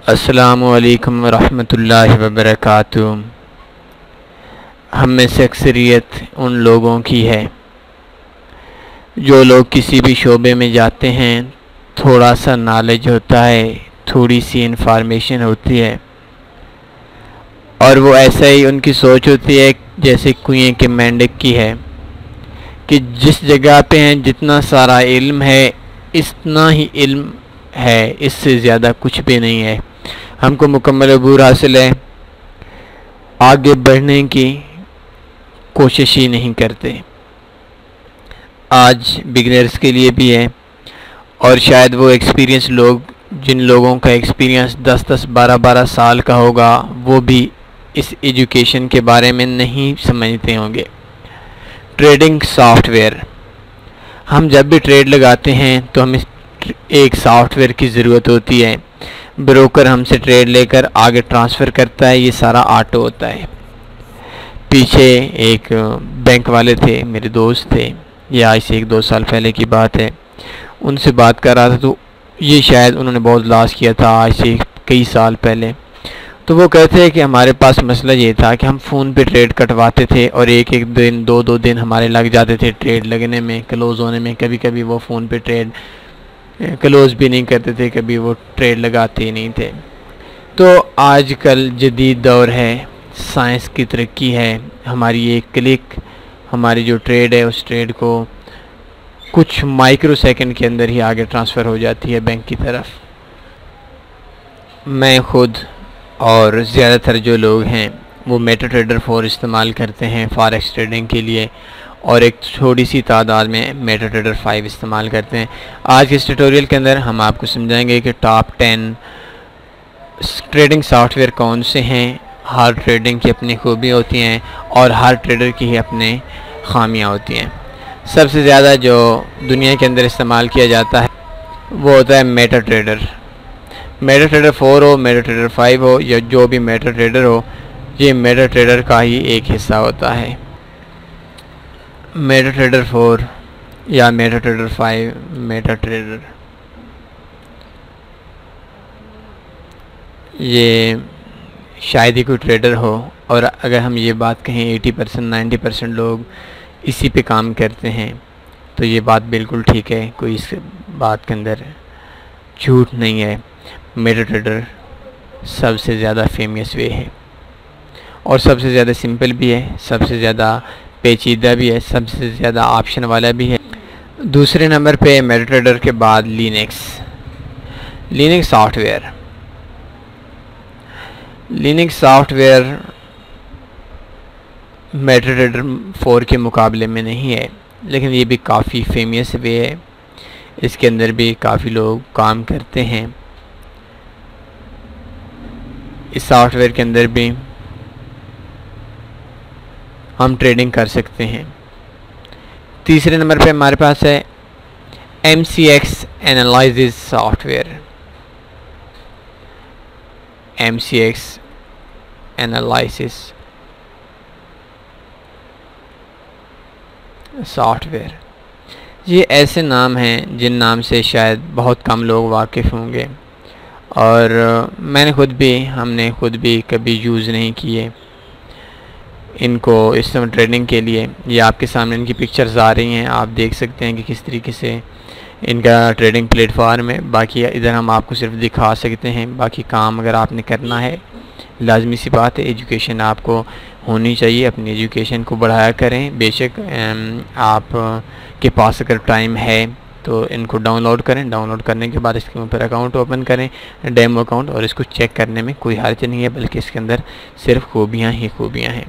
अस्सलामुअलैकुम वरहमतुल्लाहि वबरकातुहू। हम में से अक्सरियत उन लोगों की है जो लोग किसी भी शोबे में जाते हैं, थोड़ा सा नॉलेज होता है, थोड़ी सी इन्फॉर्मेशन होती है और वो ऐसा ही उनकी सोच होती है जैसे कुएं के मेंढक की है कि जिस जगह पे हैं जितना सारा इल्म है इतना ही इल्म है, इससे ज़्यादा कुछ भी नहीं है। हमको मुकम्मल अबूर हासिल है, आगे बढ़ने की कोशिश ही नहीं करते। आज बिगनर्स के लिए भी है और शायद वो एक्सपीरियंस लोग, जिन लोगों का एक्सपीरियंस 10-10, 12-12 साल का होगा, वो भी इस एजुकेशन के बारे में नहीं समझते होंगे। ट्रेडिंग सॉफ्टवेयर, हम जब भी ट्रेड लगाते हैं तो हमें एक सॉफ्टवेयर की ज़रूरत होती है। ब्रोकर हमसे ट्रेड लेकर आगे ट्रांसफ़र करता है, ये सारा ऑटो होता है। पीछे एक बैंक वाले थे, मेरे दोस्त थे, ये आज से 1-2 साल पहले की बात है। उनसे बात कर रहा था तो ये शायद उन्होंने बहुत लॉस किया था आज से कई साल पहले। तो वो कहते हैं कि हमारे पास मसला ये था कि हम फ़ोन पे ट्रेड कटवाते थे और एक दिन 2-2 दिन हमारे लग जाते थे ट्रेड लगने में, क्लोज़ होने में। कभी कभी वो फ़ोन पे ट्रेड क्लोज़ भी नहीं करते थे, कभी वो ट्रेड लगाते ही नहीं थे। तो आजकल जदीद दौर है, साइंस की तरक्की है, हमारी एक क्लिक हमारी जो ट्रेड है उस ट्रेड को कुछ माइक्रो सेकंड के अंदर ही आगे ट्रांसफ़र हो जाती है बैंक की तरफ। मैं ख़ुद और ज़्यादातर जो लोग हैं वो मेटाट्रेडर 4 इस्तेमाल करते हैं फॉरेक्स ट्रेडिंग के लिए और एक छोटी सी तादाद में मेटाट्रेडर 5 इस्तेमाल करते हैं। आज के इस ट्यूटोरियल के अंदर हम आपको समझाएंगे कि टॉप 10 ट्रेडिंग सॉफ्टवेयर कौन से हैं। हर ट्रेडिंग की अपनी खूबी होती हैं और हर ट्रेडर की ही अपनी खामियां होती हैं। सबसे ज़्यादा जो दुनिया के अंदर इस्तेमाल किया जाता है वो होता है मेटाट्रेडर। मेटाट्रेडर 4 हो, मेटाट्रेडर 5 हो या जो भी मेटाट्रेडर हो, ये मेटाट्रेडर का ही एक हिस्सा होता है। मेटाट्रेडर 4 या मेटाट्रेडर 5, मेटाट्रेडर ये शायद ही कोई ट्रेडर हो, और अगर हम ये बात कहें 80% 90% लोग इसी पे काम करते हैं तो ये बात बिल्कुल ठीक है, कोई इस बात के अंदर झूठ नहीं है। मेटाट्रेडर सबसे ज़्यादा फेमस वे है और सबसे ज़्यादा सिंपल भी है, सबसे ज़्यादा पेचीदा भी है, सबसे ज़्यादा ऑप्शन वाला भी है। दूसरे नंबर पे मेटाट्रेडर के बाद Linux software. Linux software MetaTrader 4 के मुकाबले में नहीं है, लेकिन ये भी काफ़ी फेमस वे है, इसके अंदर भी काफ़ी लोग काम करते हैं। इस सॉफ्टवेयर के अंदर भी हम ट्रेडिंग कर सकते हैं। तीसरे नंबर पे हमारे पास है MCX analysis software. MCX analysis software, ये ऐसे नाम हैं जिन नाम से शायद बहुत कम लोग वाकिफ़ होंगे और हमने खुद भी कभी यूज़ नहीं किए इनको इस समय ट्रेडिंग के लिए। ये आपके सामने इनकी पिक्चर्स आ रही हैं, आप देख सकते हैं कि किस तरीके से इनका ट्रेडिंग प्लेटफॉर्म है। बाकी इधर हम आपको सिर्फ दिखा सकते हैं, बाकी काम अगर आपने करना है, लाजमी सी बात है एजुकेशन आपको होनी चाहिए, अपनी एजुकेशन को बढ़ाया करें। बेशक आप के पास अगर टाइम है तो इनको डाउनलोड करें, डाउनलोड करने के बाद इसके ऊपर अकाउंट ओपन करें, डेमो अकाउंट, और इसको चेक करने में कोई हर्ज नहीं है, बल्कि इसके अंदर सिर्फ खूबियाँ ही खूबियाँ हैं।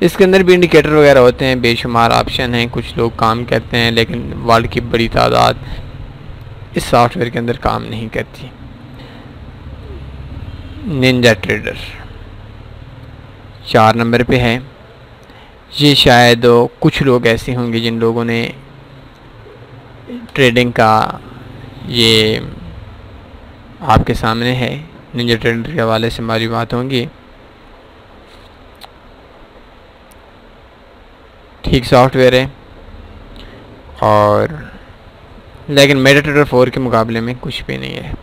इसके अंदर भी इंडिकेटर वगैरह होते हैं, बेशुमार ऑप्शन हैं, कुछ लोग काम करते हैं लेकिन वर्ल्ड की बड़ी तादाद इस सॉफ्टवेयर के अंदर काम नहीं करती। निंजा ट्रेडर 4 नंबर पे है। ये शायद कुछ लोग ऐसे होंगे जिन लोगों ने ट्रेडिंग का, ये आपके सामने है, निंजा ट्रेडर के हवाले से हमारी बात होंगी। ठीक सॉफ्टवेयर है और लेकिन मेटाट्रेडर 4 के मुकाबले में कुछ भी नहीं है।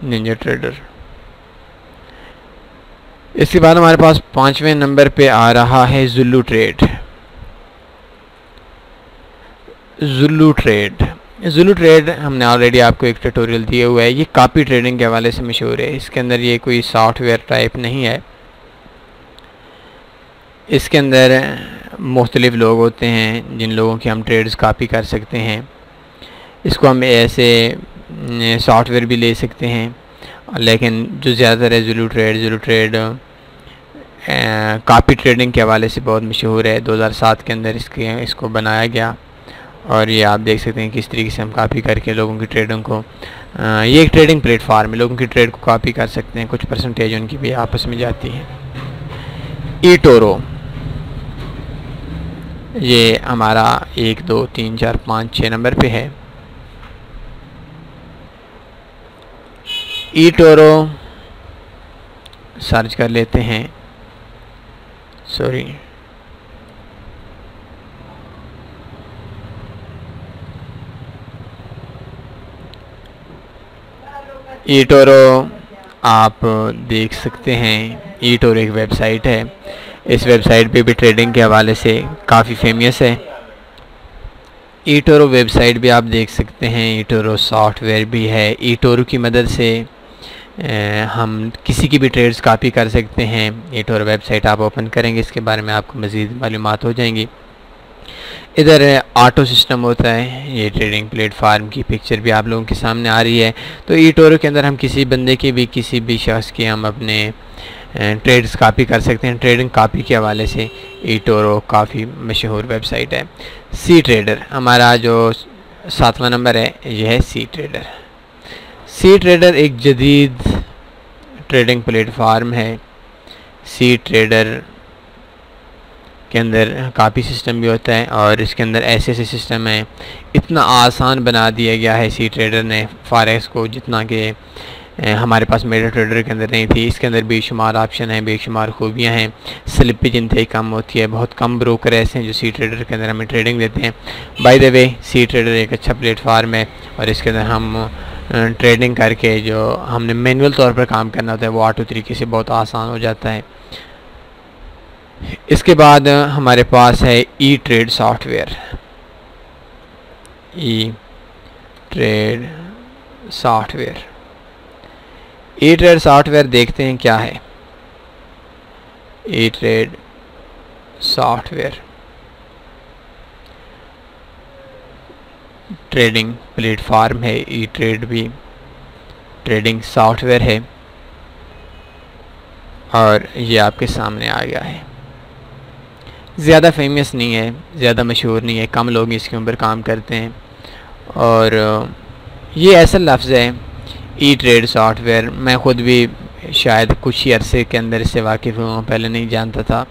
Ninja trader. इसके बाद हमारे पास 5वें नंबर पे आ रहा है जुल्लू ट्रेड। जुल्लू ट्रेड हमने ऑलरेडी आपको एक ट्यूटोरियल दिया हुआ है। ये कॉपी ट्रेडिंग के हवाले से मशहूर है। इसके अंदर ये कोई सॉफ्टवेयर टाइप नहीं है। इसके अंदर मुख्तलिफ लोग होते हैं जिन लोगों की हम ट्रेड्स कॉपी कर सकते हैं। इसको हम ऐसे सॉफ्टवेयर भी ले सकते हैं, लेकिन जो ज़्यादातर है जुल्लू ट्रेड कॉपी ट्रेडिंग के हवाले से बहुत मशहूर है। 2007 के अंदर इसको बनाया गया और ये आप देख सकते हैं किस तरीके से हम कॉपी करके लोगों की ट्रेडिंग को ये एक ट्रेडिंग प्लेटफार्म है, लोगों की ट्रेड को कॉपी कर सकते हैं। कुछ परसेंटेज उनकी भी आपस में जाती है। ईटोरो, ये हमारा 1 2 3 4 5 6 नंबर पे है। ईटोरो सर्च कर लेते हैं। सॉरी, ईटोरो आप देख सकते हैं। ईटोरो एक वेबसाइट है। इस वेबसाइट पे भी ट्रेडिंग के हवाले से काफ़ी फेमस है। ईटोरो वेबसाइट भी आप देख सकते हैं। ईटोरो सॉफ्टवेयर भी है। ईटोरो की मदद से हम किसी की भी ट्रेड्स कॉपी कर सकते हैं। ईटोरो वेबसाइट आप ओपन करेंगे, इसके बारे में आपको मज़ीद मालूमात हो जाएंगी। इधर ऑटो सिस्टम होता है। ये ट्रेडिंग प्लेटफार्म की पिक्चर भी आप लोगों के सामने आ रही है। तो ईटोरो के अंदर हम किसी बंदे की भी, किसी भी शख्स की हम अपने ट्रेड्स कॉपी कर सकते हैं। ट्रेडिंग कॉपी के हवाले से ईटोरो काफ़ी मशहूर वेबसाइट है। सी ट्रेडर हमारा जो 7वां नंबर है, यह है सी ट्रेडर। सी ट्रेडर एक जदीद ट्रेडिंग प्लेटफार्म है। सी ट्रेडर के अंदर कॉपी सिस्टम भी होता है और इसके अंदर ऐसे सिस्टम है, इतना आसान बना दिया गया है सी ट्रेडर ने फॉरेक्स को, जितना कि हमारे पास मेटा ट्रेडर के अंदर नहीं थी। इसके अंदर बेशुमार ऑप्शन है, बेशुमार खूबियाँ हैं। स्लिपेज इंतहाई कम होती है। बहुत कम ब्रोकर ऐसे हैं जो सी ट्रेडर के अंदर हमें ट्रेडिंग देते हैं। By the way, C trader एक अच्छा प्लेटफार्म है और इसके अंदर हम ट्रेडिंग करके जो हमने मैनुअल तौर पर काम करना होता है वो ऑटो तरीके से बहुत आसान हो जाता है। इसके बाद हमारे पास है ई ट्रेड सॉफ्टवेयर। ई ट्रेड सॉफ्टवेयर देखते हैं क्या है। ई ट्रेड सॉफ्टवेयर ट्रेडिंग प्लेटफार्म है। ई ट्रेड भी ट्रेडिंग सॉफ्टवेयर है और ये आपके सामने आ गया है। ज़्यादा फेमस नहीं है, ज़्यादा मशहूर नहीं है, कम लोग इसके ऊपर काम करते हैं और ये ऐसा लफ्ज़ है ई ट्रेड सॉफ्टवेयर। मैं ख़ुद भी शायद कुछ ही अरसे के अंदर इससे वाकिफ़ हुआ, पहले नहीं जानता था,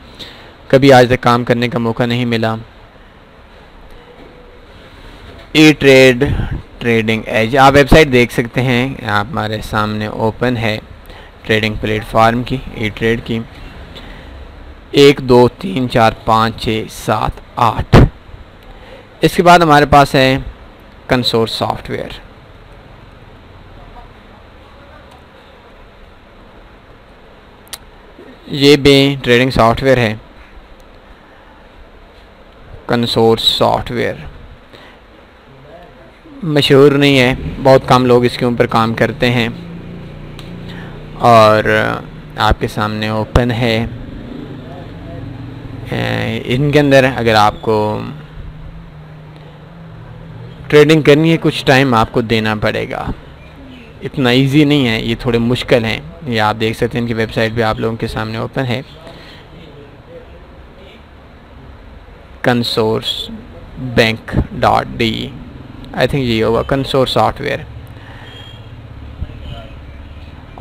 कभी आज तक काम करने का मौका नहीं मिला। ई ट्रेड ट्रेडिंग एज आप वेबसाइट देख सकते हैं, आप हमारे सामने ओपन है ट्रेडिंग प्लेटफार्म की, ई ट्रेड की। 1 2 3 4 5 6 7 8। इसके बाद हमारे पास है कंसोर्स सॉफ्टवेयर। ये भी ट्रेडिंग सॉफ्टवेयर है। कंसोर्स सॉफ्टवेयर मशहूर नहीं है, बहुत कम लोग इसके ऊपर काम करते हैं और आपके सामने ओपन है। इनके अंदर अगर आपको ट्रेडिंग करनी है, कुछ टाइम आपको देना पड़ेगा, इतना इजी नहीं है, ये थोड़े मुश्किल हैं। ये आप देख सकते हैं, इनकी वेबसाइट भी आप लोगों के सामने ओपन है। consourcebank.de आई थिंक ये होगा कंसोर्स सॉफ्टवेयर।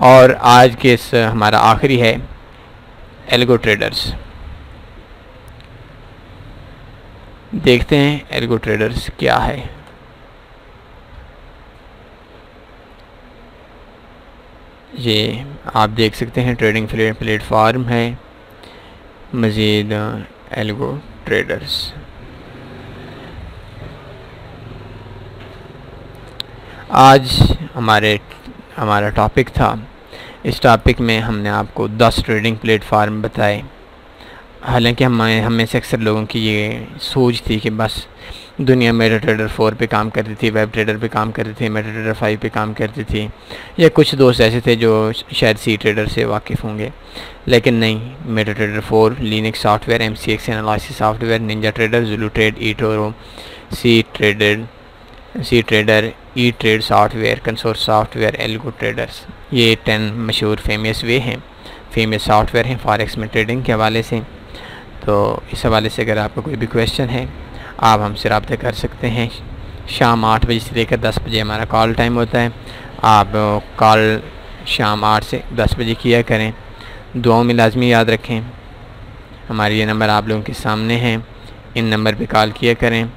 और आज के इस हमारा आखिरी है एल्गो ट्रेडर्स। देखते हैं एल्गो ट्रेडर्स क्या है। ये आप देख सकते हैं ट्रेडिंग प्लेटफार्म है। मज़ीद एल्गो ट्रेडर्स आज हमारे हमारा टॉपिक था। इस टॉपिक में हमने आपको 10 ट्रेडिंग प्लेटफार्म बताए। हालांकि हमें से अक्सर लोगों की ये सोच थी कि बस दुनिया मेटा ट्रेडर 4 पे काम करती थी, वेब ट्रेडर पे काम करती थी, मेटा ट्रेडर 5 पे काम करती थी, या कुछ दोस्त ऐसे थे जो शायद सी ट्रेडर से वाकिफ़ होंगे। लेकिन नहीं, Meta Trader 4, Linux software, MCX analysis software, Ninja Trader, Zulu Trade, eToro, C Trader, E Trade software, कंसोर्स सॉफ्टवेयर, एल्गो ट्रेडर्स, ये 10 मशहूर फेमस सॉफ्टवेयर हैं फॉरेक्स में ट्रेडिंग के हवाले से। तो इस हवाले से अगर आपका कोई भी क्वेश्चन है, आप हमसे रब्ता कर सकते हैं। शाम 8 बजे से लेकर 10 बजे हमारा कॉल टाइम होता है। आप कॉल शाम 8 से 10 बजे किया करें। दुआओं में लाजमी याद रखें। हमारे ये नंबर आप लोगों के सामने हैं, इन नंबर पे कॉल किया करें।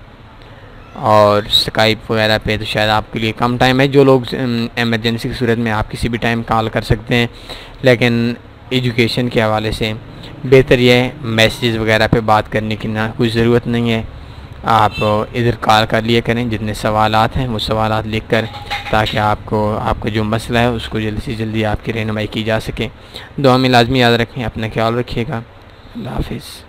और स्काइप वगैरह पे तो शायद आपके लिए कम टाइम है। जो लोग एमरजेंसी की सूरत में आप किसी भी टाइम कॉल कर सकते हैं, लेकिन एजुकेशन के हवाले से बेहतर यह है मैसेज वगैरह पे बात करने की ना कोई ज़रूरत नहीं है। आप इधर कॉल कर लिया करें, जितने सवालात हैं वो सवालात लिख कर, ताकि आपका जो मसला है उसको जल्दी से जल्दी आपकी रहनुमाई की जा सके। दुआ में लाजमी याद रखें। अपना ख्याल रखिएगा। अल्लाह हाफिज़।